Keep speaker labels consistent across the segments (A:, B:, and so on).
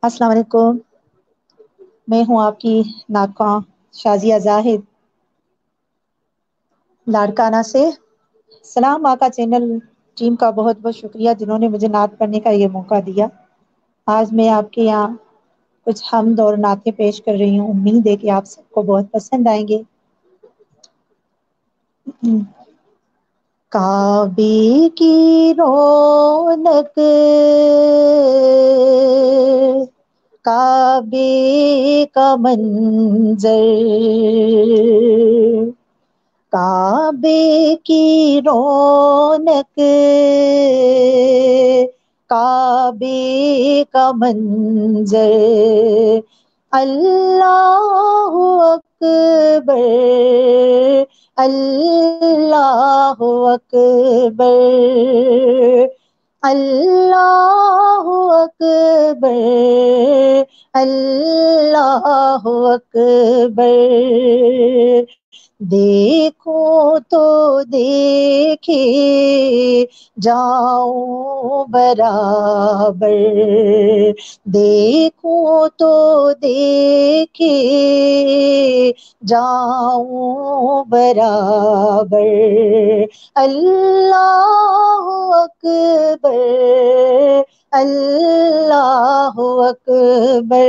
A: السلام علیکم، میں ہوں آپ کی ناکاں شازیہ زاہد لاڑکانہ سے۔ سلام آقا چینل ٹیم کا بہت بہت شکریہ جنہوں نے مجھے نعت پڑھنے کا یہ موقع دیا۔ آج میں آپ کے یہاں کچھ حمد اور نعتیں پیش کر رہی ہوں، امید ہے کہ آپ سب کو بہت پسند آئیں گے۔ کعبے کی رونق، کعبے کا منظر، کعبے کی رونق، کعبے کا منظر، اللہ اکبر، اللہ اکبر، اللہ اکبر، اللہ اکبر، دیکھو تو دیکھے جاؤں برابر، دیکھو تو دیکھے جاؤں برابر، اللہ اکبر، اللہ اکبر،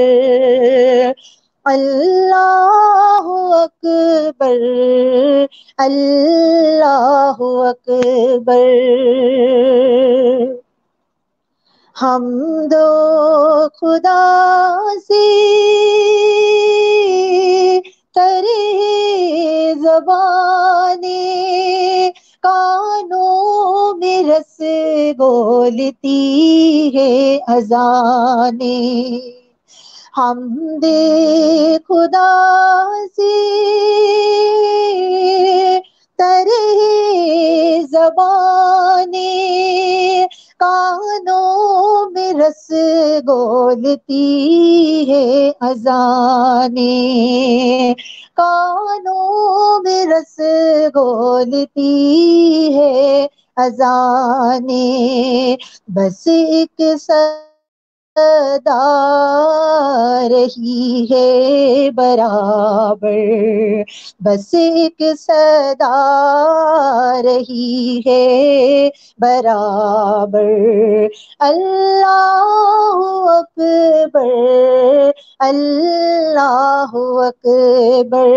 A: اللہ اکبر، اللہ اکبر، حمد و خدا سے ترے زبانِ کانوں میں رس گولتی ہے اذانیں، حمد خدا سے ترے زبانِ کانوں میں رس گولتی ہے اذانیں، کانوں میں رس گولتی ہے اذانیں، بس ایک صدا رہی ہے برابر، بس ایک صدا رہی ہے برابر، اللہ اکبر، اللہ اکبر،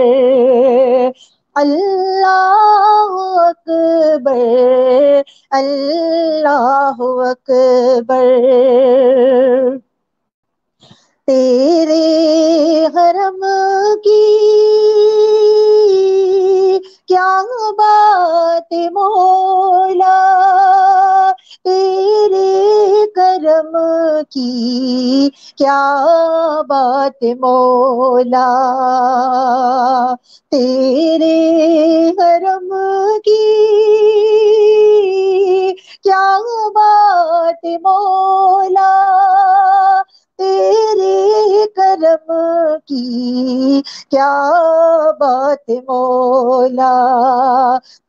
A: اللہ اکبر، اللہ اکبر، تیرے حرم کی کیا بات مولا، تیرے کرم کی کیا بات مولا، تیرے حرم کی کیا بات مولا، تیرے کرم کی کیا بات مولا،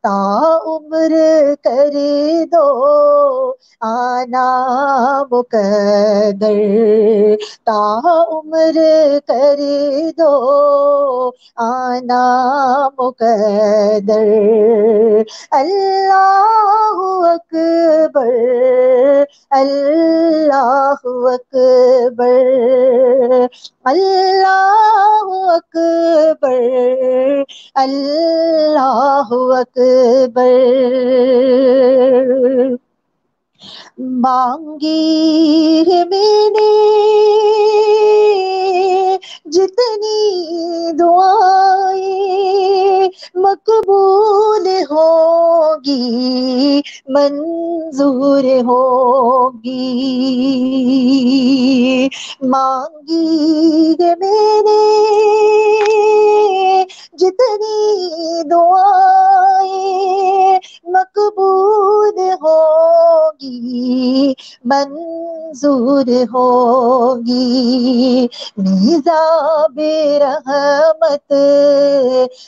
A: تا عمر کر دو آنا مقدر، تا عمر کر دو آنا مقدر، اللہ اکبر، اللہ اکبر، اللہ اکبر، اللہ اکبر، مانگی ہے میں نے جتنی دعائیں مقبول ہوگی، منظور ہوگی، مانگی ہے میں نے جتنی دعائیں مقبول ہوگی، منظور دور ہوگی، نیزاب رحمت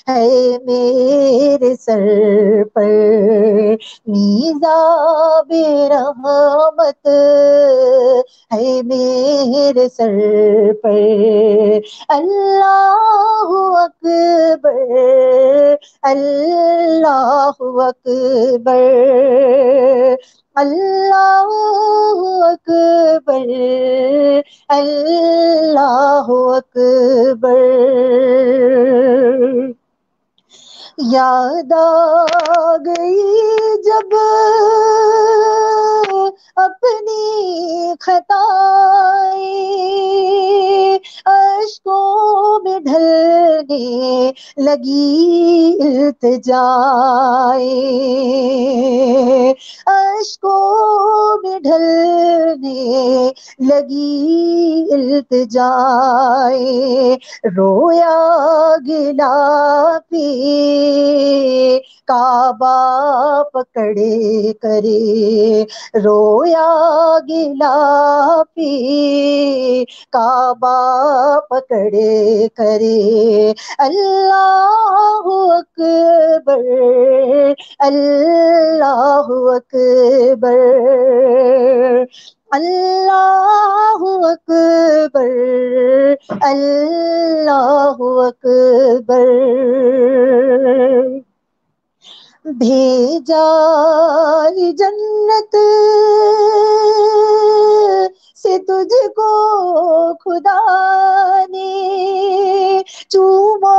A: ہے میرے سر پر، نیزاب رحمت ہے میرے سر پر، اللہ اکبر، اللہ اکبر، اللہ اکبر، اللہ اکبر۔ یاد آ گئی جب اپنی خطائیں، اشکوں میں ڈھلنے لگی التجائیں، اشکوں میں ڈھلنے لگی التجائیں، رویا گلا پی کعبہ پکڑے کرے، رویا گلا پی کعبہ پکڑے کرے، اللہ اکبر، اللہ اکبر، اللہ اکبر، اللہ اکبر۔ بھیجا جنت سے تجھ کو خدا نے، چوما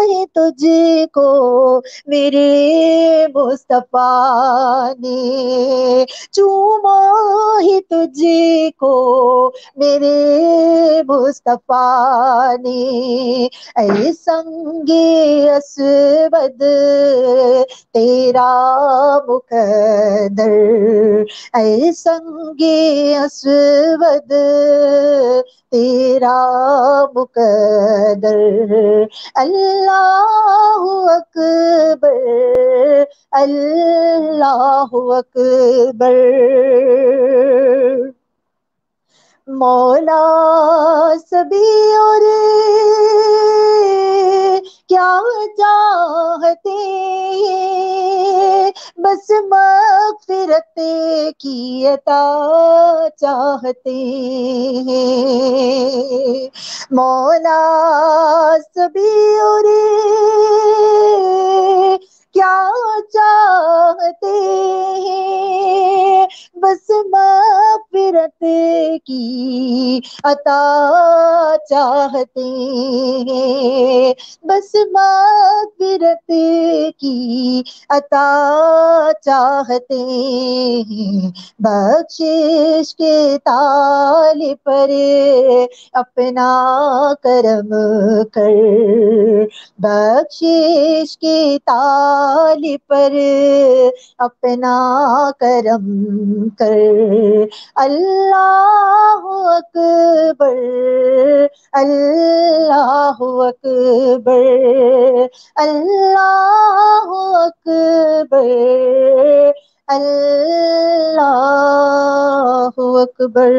A: ہے تجھ کو میرے مصطفیٰ نے، چوما ہے تجھ کو میرے مصطفیٰ نے، اے سنگ اسود تیرا مقدر، اے سنگ اسود تیرا مقدر، اللہ اکبر، اللہ اکبر۔ مولا سبھی اور کیا چاہتے ہیں، بس مغفرت کی عطا چاہتے ہیں، مولا سبھی اور کیا چاہتے ہیں، بس مغفرت کی عطا چاہتے ہیں، بس مغفرت کی عطا چاہتے ہیں، بخشش کے تال پر اپنا کرم کر، بخشش کے تال پر اپنا کرم کر، اللہ اکبر، اللہ اکبر، اللہ اکبر، اللہ اکبر۔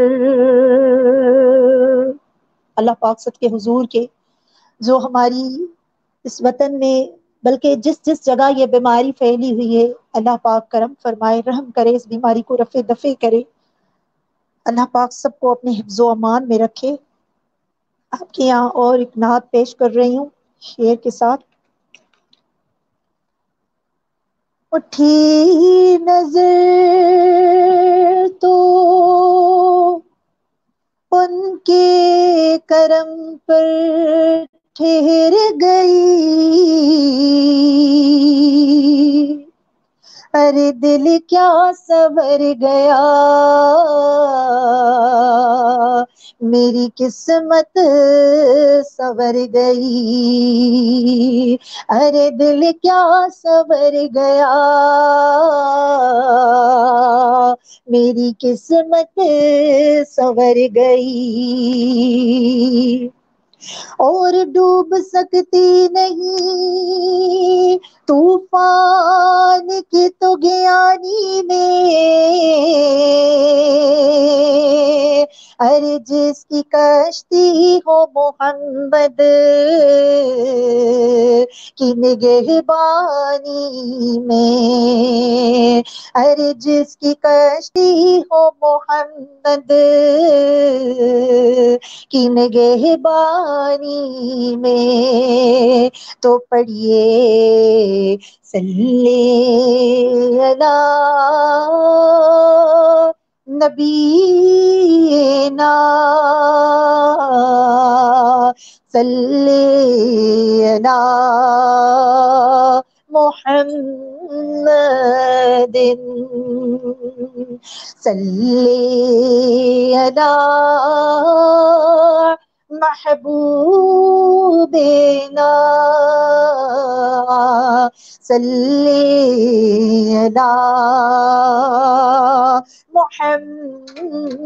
A: اللہ پاک سب کے حضور کے جو ہماری اس وطن میں بلکہ جس جس جگہ یہ بیماری پھیلی ہوئی ہے، اللہ پاک کرم فرمائے، رحم کرے، اس بیماری کو رفع دفع کرے، اللہ پاک سب کو اپنے حفظ و امان میں رکھے۔ آپ کے یہاں اور ایک نعت پیش کر رہی ہوں شعر کے ساتھ۔ اٹھی نظر تو ان کے کرم پر ٹھہر گئی، ارے دل کیا سنور گیا، میری قسمت سنور گئی، ارے دل کیا سنور گیا، میری قسمت سنور گئی۔ اور ڈوب سکتی نہیں طوفان کی تو گیانی میں، ارے جس کی کشتی ہو محمد کی نگہبانی میں، ارے جس کی کشتی ہو محمد کی نگہبانی میں، تو پڑھیے صلی علی نبینا صلی علی محمد صلی علی محبوبنا صلی علی محمد.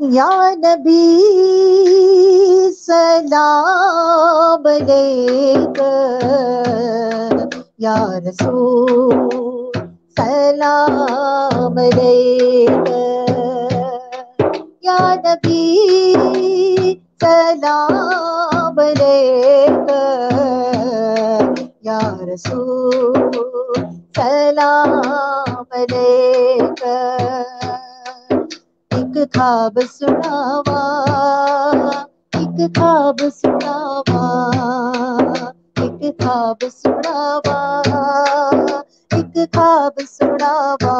A: یا نبی سلام علیک، یا رسول سلام علیک، یا نبی سلام علیک، یا رسول سلام علیک. ایک خواب سناوا، ایک خواب سناوا، ایک خواب سناوا، ایک خواب سناوا،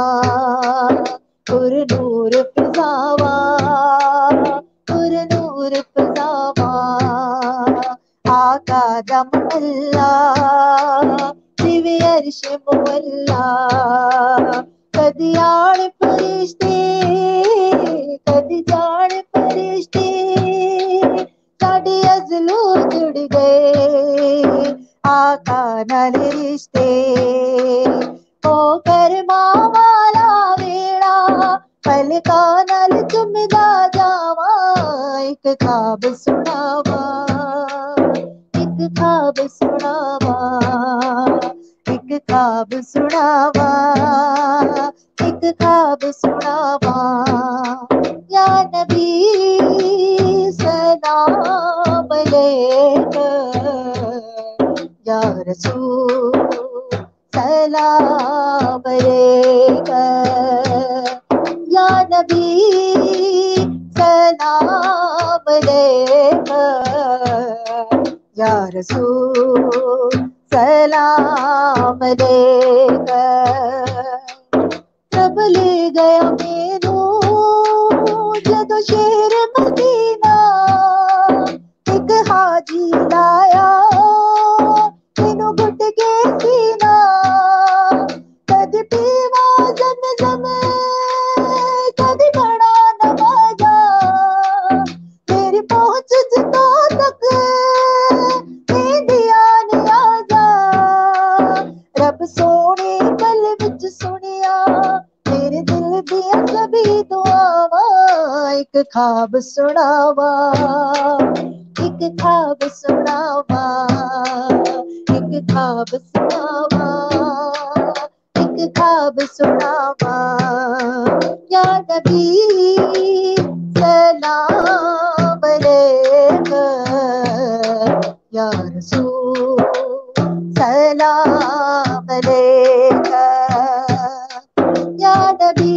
A: پر نور فضاوا، پر نور فضاوا، آقا دم اللہ دیوی عرش مولا، کدی آڑ فرشتے کدی جاڑ فرشتے ساڈے ازلو جڑ گئے، آقا نال رشتے او کرما والا ویڑا پلکاں نال چمدا جاواں. ایک خواب سناوا، ایک خواب سناوا، ایک خواب سناوا، ایک خواب سناوا، یا نبی سلام علیک، یا رسول سلام علیک، یا نبی سلام علیک، یا رسول سلام علیک. رب لے گیا مینو جدو شیر مدینہ، ایک حاجی لایا مینو گھٹ کے سینہ، کدی پیوا زمزم کدی بڑا نوازا، میری پہنچ جتوں تک میندیاں نیازا. رب سونے پل وچ سنیا میرے دل دیا سبھی دعاواں. ایک خواب سناوا، ایک خواب سناوا، ایک خواب سناوا، ایک خواب سناوا، یا نبی سلام علیک، یا رسول سلام علیک، یا نبی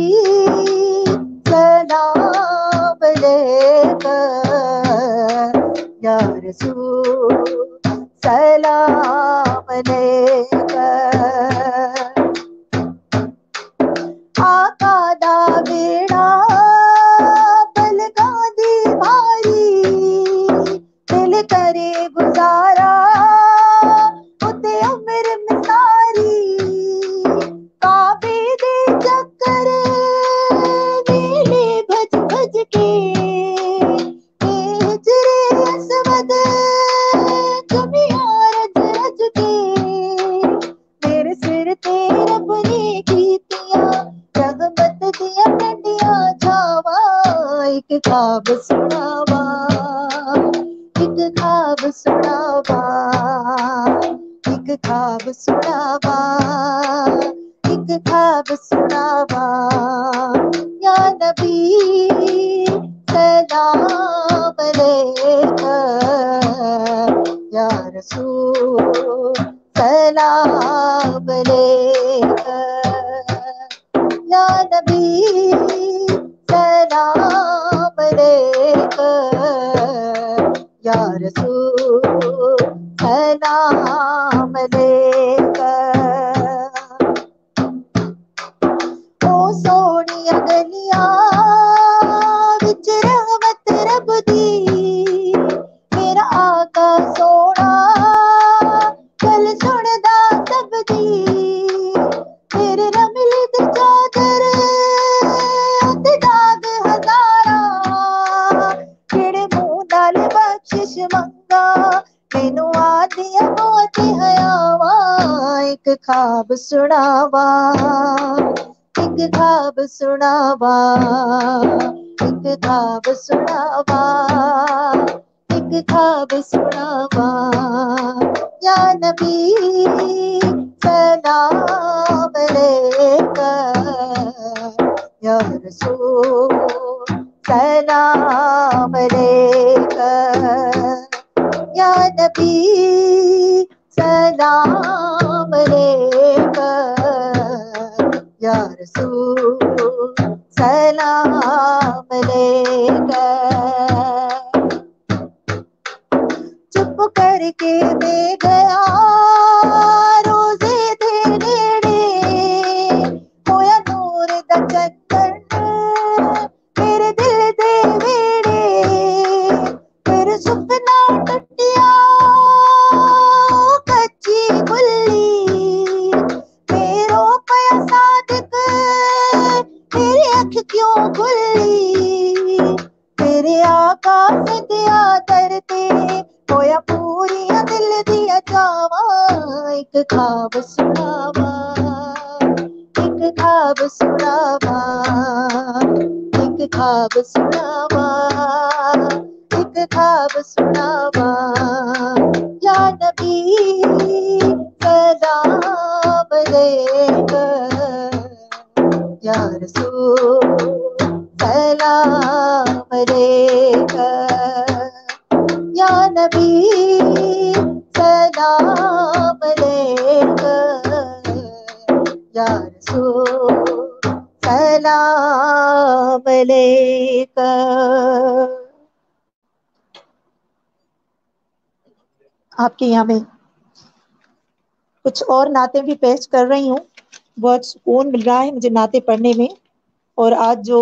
A: سلام علیک، یا رسول سلام علیک. آقا دا بیڑا پلکاں دی بھاری، دل کرے گزارا اتے عمر مساری، کعبے دے چکر نیلے بھج بھج کے، ہجرے اسود چمیاں رج رج کے، سناوا ایک خواب سناوا ایک خواب سناوا ایک خواب سناوا یا نبی سلام علیکہ یا رسول سلام علیکہ یا نبی سلام علیکہ یا رسول سلام علیکہ او سونیا گلیاں وچ رحمت رب دی میرا آقا سونا گل سندا سب دی تیرے نہ ملدی چادر تے داغ ہزاراں کیڑے منہ نال بخشش منگا مینوں آدیاں موت حیاواں ایک خواب سناوا ایک خواب سناوا ایک خواب سناوا ایک خواب سناوا یا نبی سلام علیکہ یا رسول سلام علیکہ یا نبی سلام علیکہ یا رسول سلام علیکہ چپ کر کے میں گیا روزے دے نیڑے ہویا نور دا چکر میرے دل دے ویڑے پھر سپنا ٹٹیا کچی گلی میرو پیا صادق میری اکھ کیوں کھلی تیرے آقا سے دیا درتے ہویا پوریا دل دیا چاواں ایک خواب سناوا ایک خواب سناوا ایک خواب سناوا ایک خواب سناوا یا نبی سلام علیکہ یا رسول سلام علیکہ یا نبی سلام علیکہ یا رسول سلام علیکہ. آپ کے یہاں میں کچھ اور نعتیں بھی پیش کر رہی ہوں. بہت سکون مل رہا ہے مجھے نعتیں پڑھنے میں. اور آج جو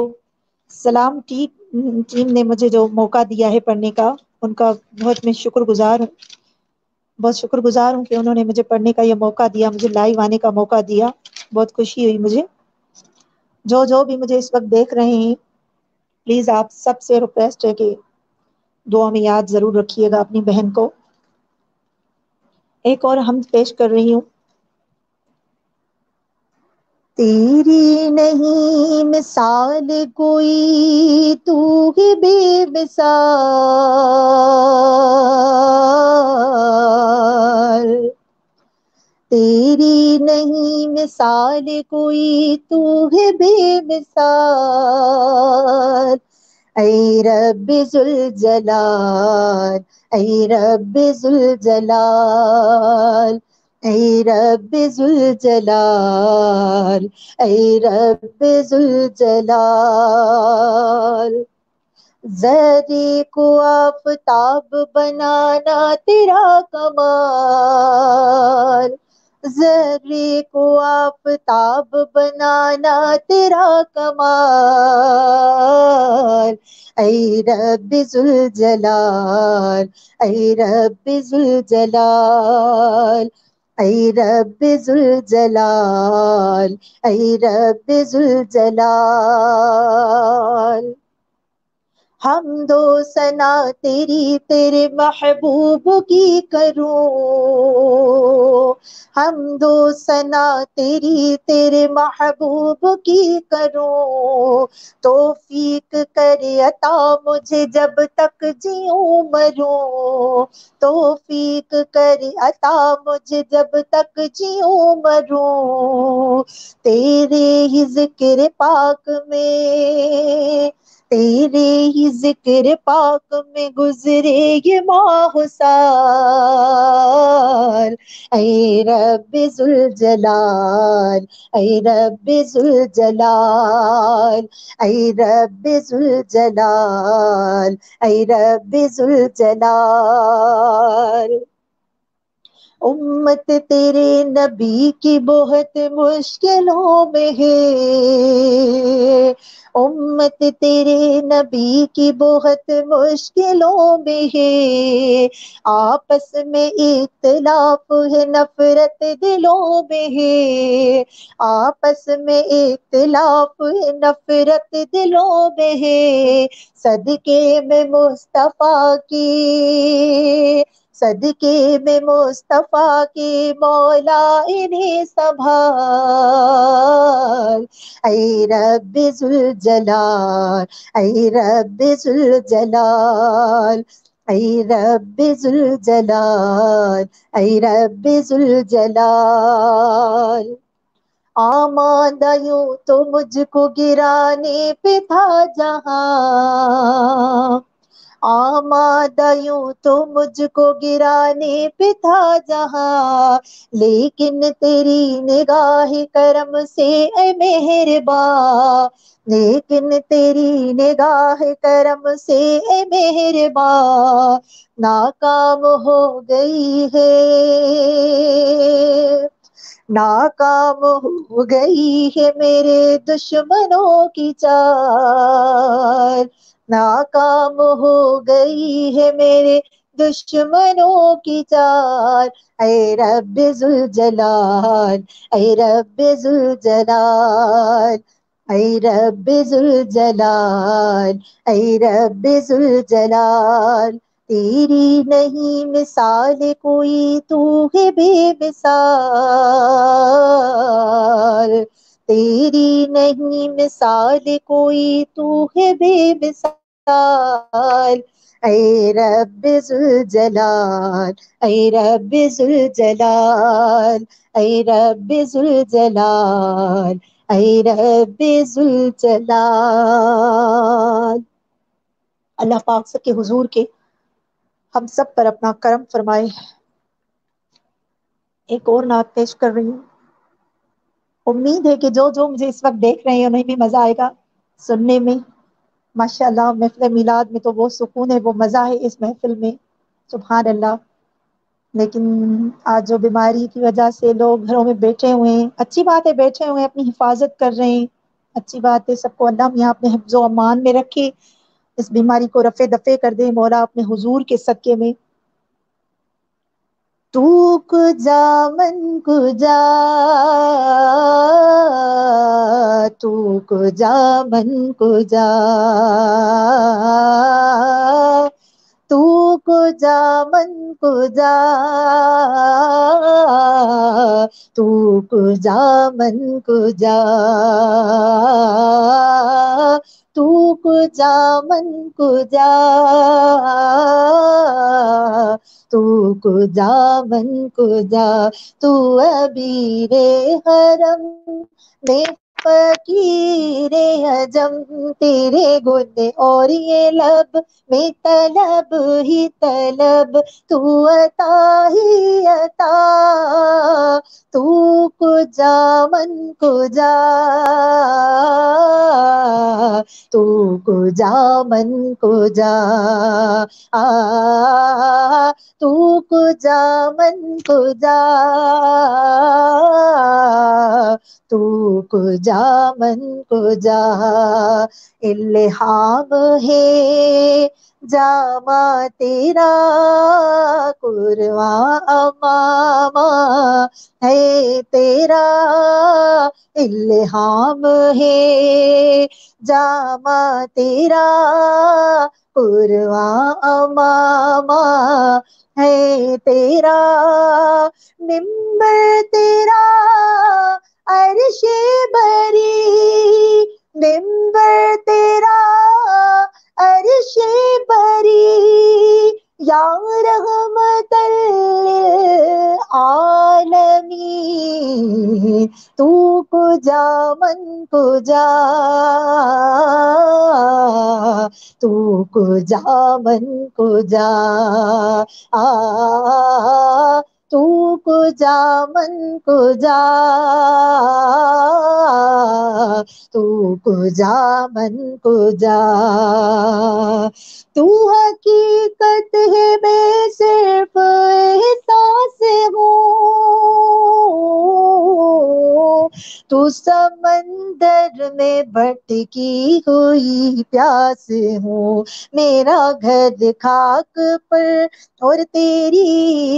A: سلام ٹیم نے مجھے جو موقع دیا ہے پڑھنے کا ان کا بہت میں شکر گزار ہوں. بہت شکر گزار ہوں کہ انہوں نے مجھے پڑھنے کا یہ موقع دیا, مجھے لائیو آنے کا موقع دیا. بہت خوشی ہوئی مجھے. جو بھی مجھے اس وقت دیکھ رہے ہیں پلیز آپ سب سے ریکویسٹ ہے کہ دعا میں یاد ضرور رکھیے گا اپنی بہن کو. ایک اور حمد پیش کر رہی ہوں. تیری نہیں مثال کوئی تو ہی بے مثال, تیری نہیں مثال کوئی تو ہے بے مثال. اے رب ذوالجلال اے رب ذوالجلال اے رب ذوالجلال اے رب ذوالجلال. ذرے کو آفتاب بنانا تیرا کمال, ذرے کو آفتاب بنانا تیرا کمال. اے رب ذوالجلال اے رب ذوالجلال اے رب ذوالجلال اے رب ذوالجلال. حمد و ثنا تیری تیرے محبوب کی کروں، حمد و ثنا تیری تیرے محبوب کی کروں، توفیق کر عطا مجھے جب تک جیوں مروں، توفیق کر عطا مجھے جب تک جیوں مروں، تیرے ہی ذکر پاک میں، تیرے ہی ذکر پاک میں گزرے یہ ماہ سال، اے رب ذوالجلال، اے رب ذوالجلال، اے رب ذوالجلال، اے رب ذوالجلال۔ امت تیرے نبی کی بہت مشکلوں میں ہے، امت تیرے نبی کی بہت مشکلوں میں ہے، آپس میں اختلاف ہے نفرت دلوں میں ہے، آپس میں اختلاف ہے نفرت دلوں میں ہے، صدقے میں مصطفیٰ کی، صدقے میں مصطفیٰ کی مولا انہیں سنبھال، اے رب ذوالجلال، اے رب ذوالجلال، اے رب ذوالجلال، اے رب ذوالجلال۔ آمادہ یوں تو مجھ کو گرانے پہ تھا جہاں، آمادہ یوں تو مجھ کو گرانے پہ تھا جہاں، لیکن تیری نگاہ کرم سے اے مہرباں، لیکن تیری نگاہ کرم سے اے مہرباں، ناکام ہو گئی ہے، ناکام ہو گئی ہے میرے دشمنوں کی چال، ناکام ہو گئی ہے میرے دشمنوں کی چال، اے رب ذوالجلال، اے رب ذوالجلال، اے رب ذوالجلال، اے رب ذوالجلال، تیری نہیں مثال کوئی تو ہے بے مثال، تیری نہیں مثال کوئی تو ہے بے مثال، اے رب ذوالجلال، اے رب ذوالجلال، اے رب ذوالجلال، اے رب ذوالجلال۔ اللہ پاک سے کے حضور کے ہم سب پر اپنا کرم فرمائے۔ ایک اور نعت پیش کر رہی ہوں، امید ہے کہ جو مجھے اس وقت دیکھ رہے ہیں انہیں بھی مزہ آئے گا سننے میں۔ ماشاءاللہ محفل میلاد میں تو وہ سکون ہے، وہ مزہ ہے اس محفل میں، سبحان اللہ۔ لیکن آج جو بیماری کی وجہ سے لوگ گھروں میں بیٹھے ہوئے ہیں، اچھی بات ہے بیٹھے ہوئے ہیں، اپنی حفاظت کر رہے ہیں، اچھی بات ہے، سب کو اللہ یہاں اپنے حفظ و امان میں رکھے، اس بیماری کو رفع دفع کر دے مولا اپنے حضور کے صدقے میں۔ تو کجا من کجا، تو کجا من کجا، تو کجا من کجا، تو کجا من کجا، تو کجا من کجا، تو کجا من کجا، تو ابیر حرم میں فقیر عجم، تیرے گن اور یہ لب میں طلب ہی طلب، تو عطا ہی عطا، تو کجا من کجا، تو کجا من کجا، تو کجا من کجا، تو کجا من کجا، الہام ہے جامع تیرا قرآن امامہ ہے، تیرا الہام ہے، جامع تیرا قرآن امامہ ہے، تیرا ممبر، تیرا عرش بری، ممبر تیرا عرش بری، یا رحمت للعالمین، تو کجا من کجا، تو کجا من کجا، تو کجا من کجا، تو کجا من کجا، تو حقیقت ہے میں صرف احساس ہوں، تو سمندر میں بھٹکی ہوئی پیاس ہوں، میرا گھر خاک پر اور تیری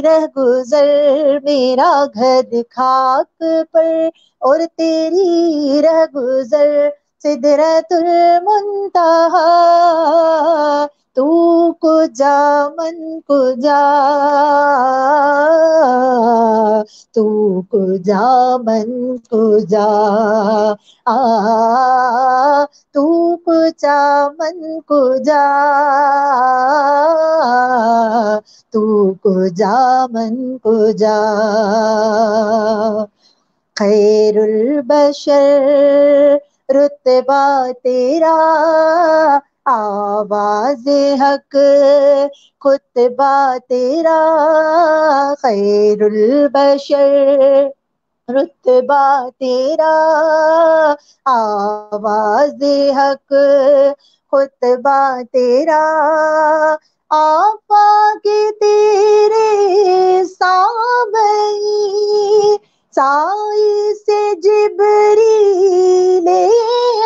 A: رہ گزر، میرا گھر خاک پر اور تیری رہ گزر، سدرۃ المنتہا، تو کجا من کجا، تو کجا من کجا، تو کجا من کجا، تو کجا من کجا، خیر البشر رتبہ تیرا، آواز حق خطبہ تیرا، خیر البشر رتبہ تیرا، آواز حق خطبہ تیرا، آفاق تیرے سامعین، سائی سے جبریل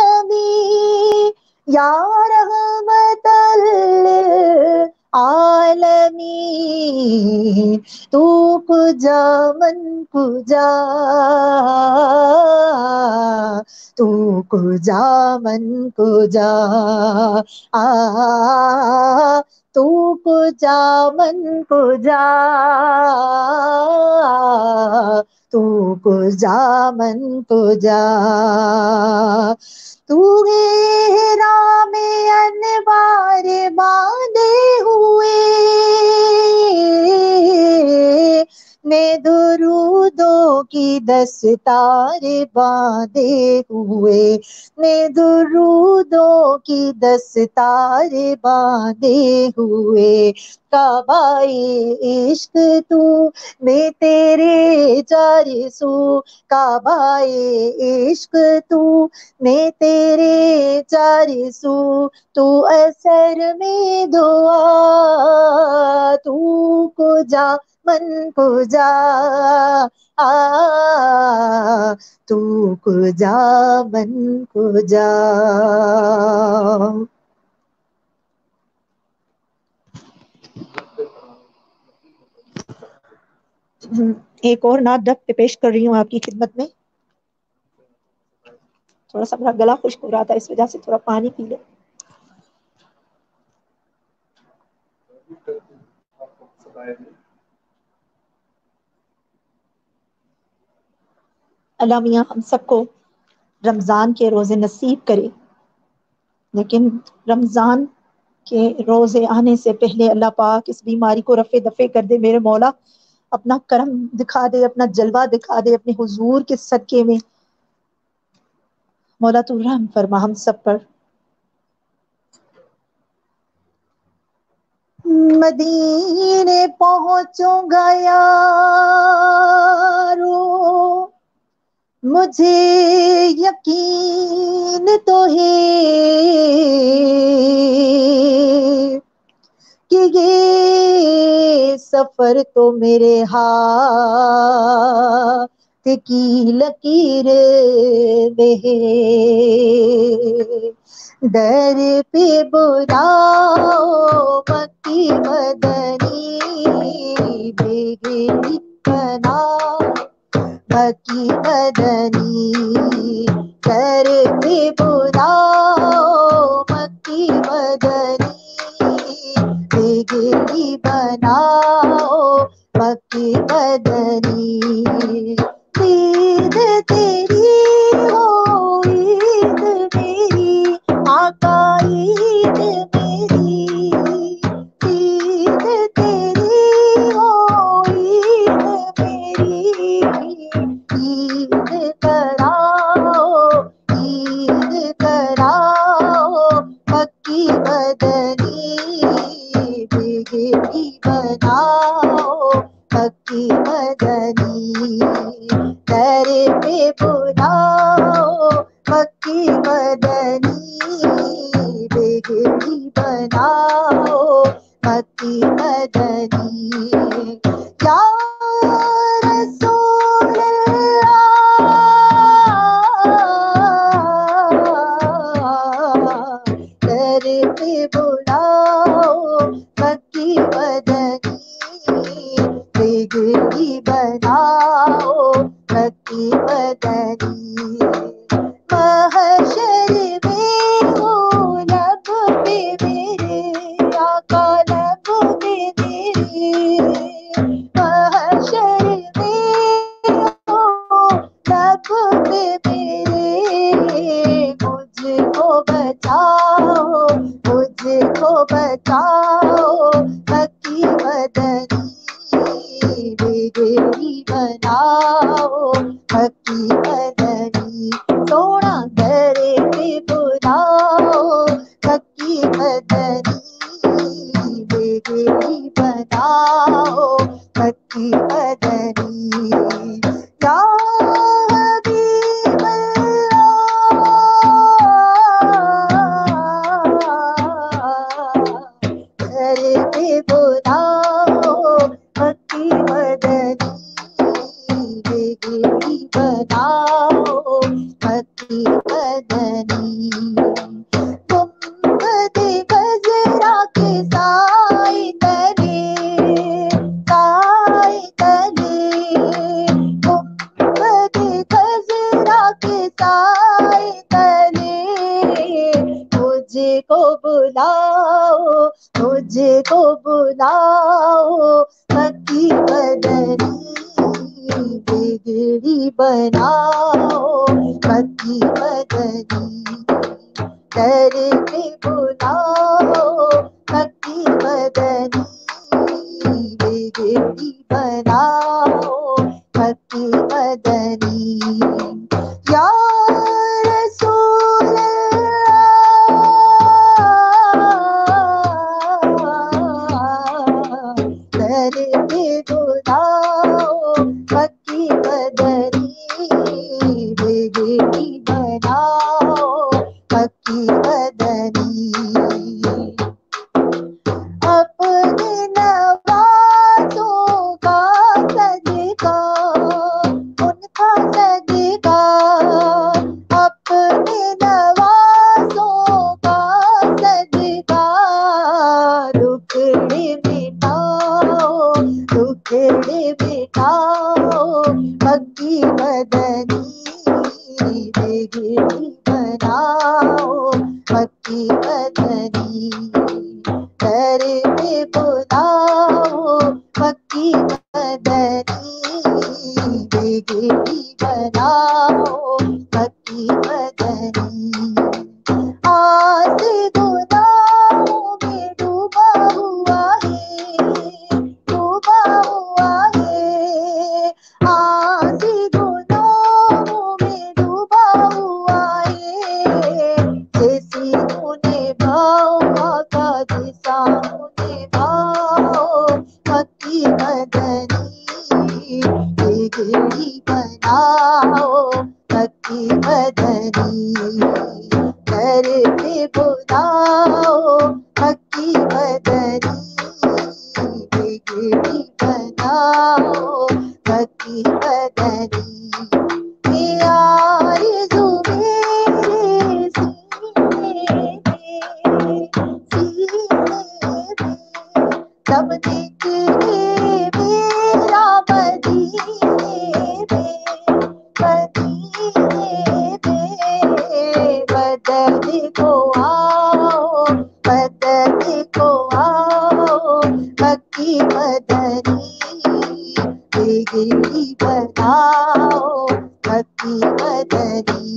A: امین، یا رحمت للعالمین، تو کجا من کجا، تو کجا من کجا، تو کجا من کجا، تو کجا من کجا، تو احرام انوار باندھے ہوئے، میں درودوں کی دستار باندھے ہوئے، میں درودوں کی دستار باندھے ہوئے، کعبہ عشق تو میں تیرے چار سو، کعبہ عشق تو میں تیرے چار سو، تو اثر میں دعا، تو کجا من کجا، تو کجا من کجا۔ ایک اور نعت رکھ کے پیش کر رہی ہوں آپ کی خدمت میں، تھوڑا سا میرا گلا خشک ہو رہا تھا، اس وجہ سے تھوڑا پانی پی لے۔ اللہ میاں ہم سب کو رمضان کے روزے نصیب کرے، لیکن رمضان کے روزے آنے سے پہلے اللہ پاک اس بیماری کو رفع دفع کر دے میرے مولا، اپنا کرم دکھا دے، اپنا جلوہ دکھا دے اپنے حضور کے صدقے میں، مولا تو رحم فرما ہم سب پر۔ مدینے پہنچوں گا یارو، مجھے یقین تو ہے کہ یہ سفر تو میرے ہاتھ کی لکیر میں ہے، در پہ بلاؤ مکی مدنی، بگڑی بناؤ مکی مدنی، در پہ بلاؤ مکی مدنی، بگڑی بناؤ مکی مدنی، عید تیری ہو عید میری، آقا عید میری، عید تیری ہو عید میری، عید کراؤ عید کراؤ مکی مدنی، بگڑی بناؤ مکی مدنی، در پہ بلاؤ مکی مدنی، بگڑی بناؤ مکی مدنی، یا رسول اللہ، در پہ بلاؤ مکی مدنی، بگڑی بناؤ مکی مدنی، محشر میں ہو لب پہ میرے آقا لب پہ میرے، محشر میں ہو لب پہ میرے، مجھ کو بچاؤ مجھ کو بچاؤ مکی مدنی، بگڑی بناؤ مکی مدنی، سونا در پہ بلاؤ مکی مدنی، بگڑی بناؤ مکی مدنی، یا حبیب اللہ، در پہ بلاؤ مکی مدنی، بگڑی بناؤ مکی مدنی، گنبد خضرا کے سائے تلے سائے تلے، گنبد خضرا کے سائے تلے، مجھ کو بلاؤ مجھ کو بلاؤ مکی مدنی، بگڑی بناؤ مکی مدنی، در پہ بلاؤ مکی مدنی، بگڑی بناؤ مکی مدنی، یا رسول اللہ، در پہ بلاؤ مکی مدنی، بگڑی بناؤ مکی مدنی، اپنے نوازوں کا صدقہ ان کا صدقہ، اپنے نوازوں کا صدقہ، ٹکڑے مٹاؤ ٹکڑے مٹاؤ مکی مدنی، بگڑی بناؤ مکی مدنی، در پہ بلاؤ مکی مدنی، بگڑی بناؤ مکی مدنی، آج گناہوں میں ڈوبا ہوا ہے ڈوبا ہوا ہے، آج گناہوں میں ڈوبا ہوا ہے، جیسی انہیں بھاؤ آقا جیسا انہیں بھاؤ مکی مدنی، بگڑی بناؤ مکی مدنی، در پہ بلاؤ مکی مدنی، بگڑی بناؤ مکی مدنی، یہ آرزو میرے سینے بیگی بناؤ مکی مدنی،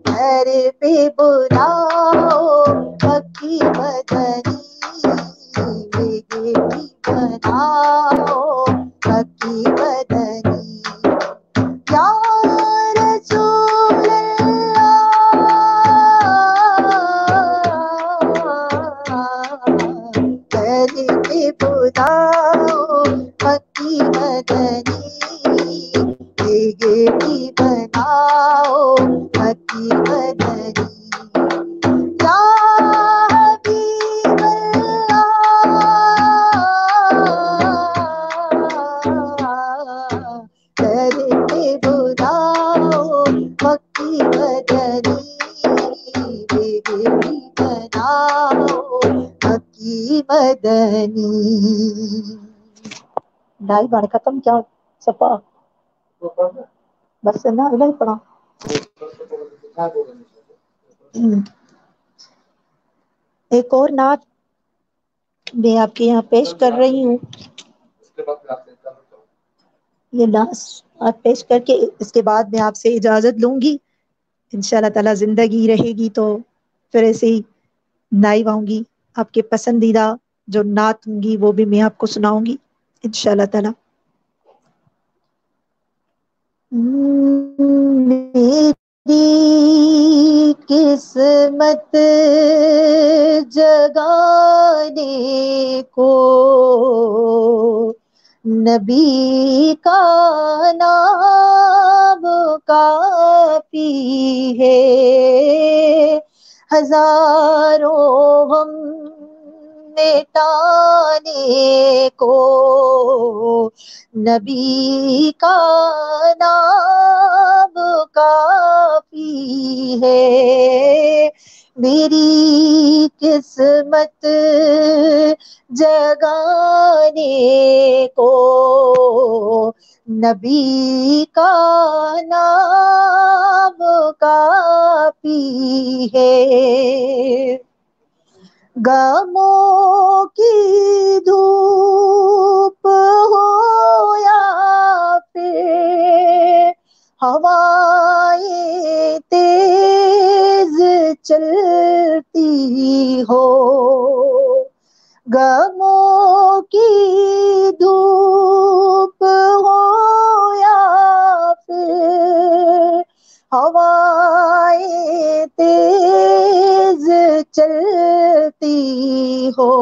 A: گھر پہ بلاؤ مکی مدنی، بیگی بناؤ مکی مدنی، یا رسول اللہ، گھر پہ بلاؤ مکی مدنی، بیگی بناؤ مکی مدنی، یا حبیب اللہ، گھر پہ بلاؤ مکی مدنی، بیگی بناؤ مکی مدنی۔ ڈھائی بار ختم کیا سپا بس نہ نہیں پڑا۔ ایک اور نعت میں آپ کے یہاں پیش کر رہی ہوں، یہ نعت پیش کر کے اس کے بعد میں آپ سے اجازت لوں گی، انشاءاللہ تعالی زندگی رہے گی تو پھر ایسے ہی نائب آؤں گی، آپ کے پسندیدہ جو نعت ہوں گی وہ بھی میں آپ کو سناؤں گی انشاءاللہ تعالی۔ میری قسمت جگانے کو نبی کا نام کافی ہے، ہزاروں غم مٹانے کو نبی کا نام کافی ہے، میری قسمت جگانے کو نبی کا نام کافی ہے، غموں کی دھوپ ہو یا پھر ہوائیں تیز چلتی ہو، غموں کی دھوپ ہو یا پھر ہوائیں تیز چلتی ہو،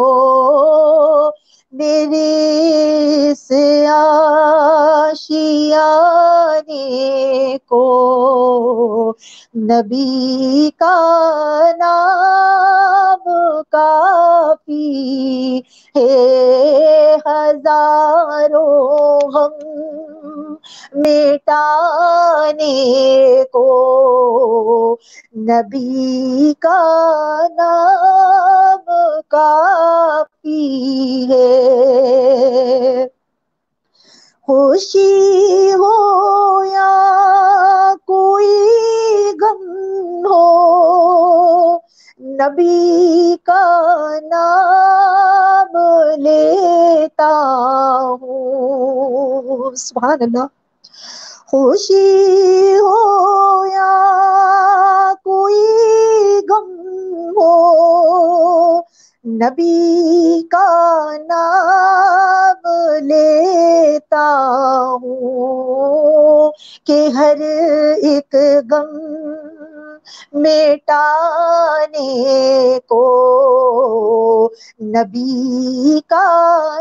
A: میرے سے آشیانے کو نبی کا نام کافی ہے، ہزاروں غم مٹانے کو نبی کا نام کافی ہے، خوشی ہو یا کوئی غم ہو نبی کا نام لیتا ہوں، سبحان اللہ، خوشی ہو یا کوئی غم ہو نبی کا نام لیتا ہوں، کہ ہر ایک غم مٹانے کو نبی کا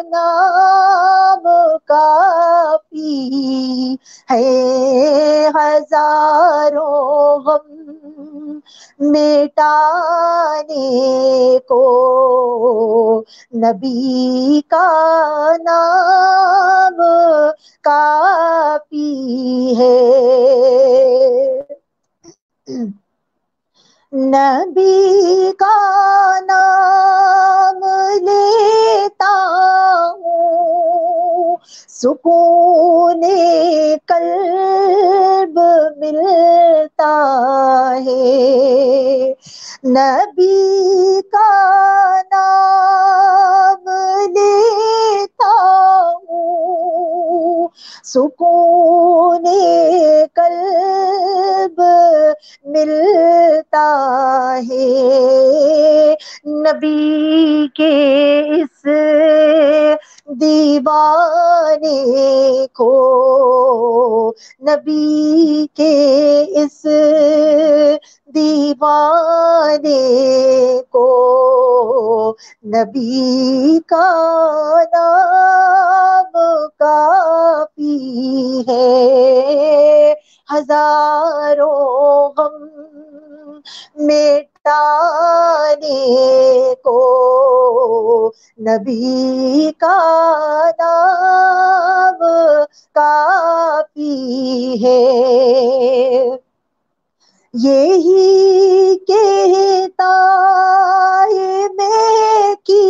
A: نام کافی ہے، ہزاروں غم مٹانے کو نبی کا نام کافی ہے، نبی کا نام لیتا ہوں سکون قلب ملتا ہے، نبی کا نام لیتا ہوں سکون قلب ملتا ہے نبی کے اس دیوانے کو، نبی کے اس دیوانے کو، نبی کا نام کافی ہے، ہزاروں غم مٹانے کو، نبی کا نام کافی ہے۔ یہی کہتا ہے میں کی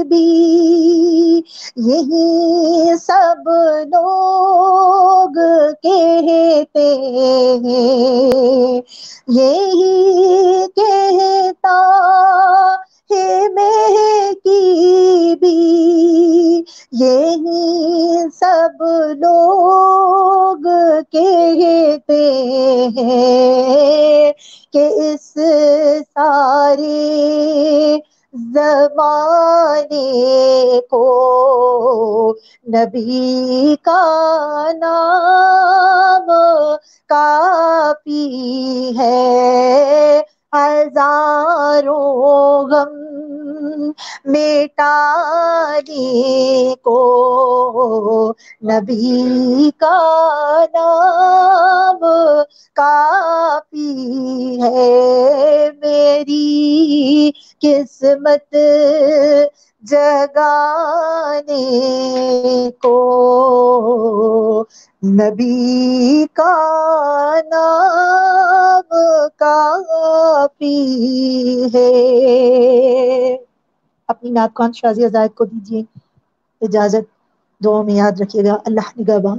A: بھی، یہی سب لوگ کہتے ہیں، یہی کہتا ہے میں کی بھی، یہی سب لوگ کہتے ہیں کہ اس سارے زمانے کو نبی کا نام کافی ہے، ہزاروں غم مٹانے کو نبی کا نام کافی ہے۔ میری قسمت جگانے کو نبی کا نام کافی ہے۔ اپنی نعت خوان شازیہ زاہد کو دیجیے اجازت، دعاؤں میں یاد رکھیے گا۔ اللہ نگہبان۔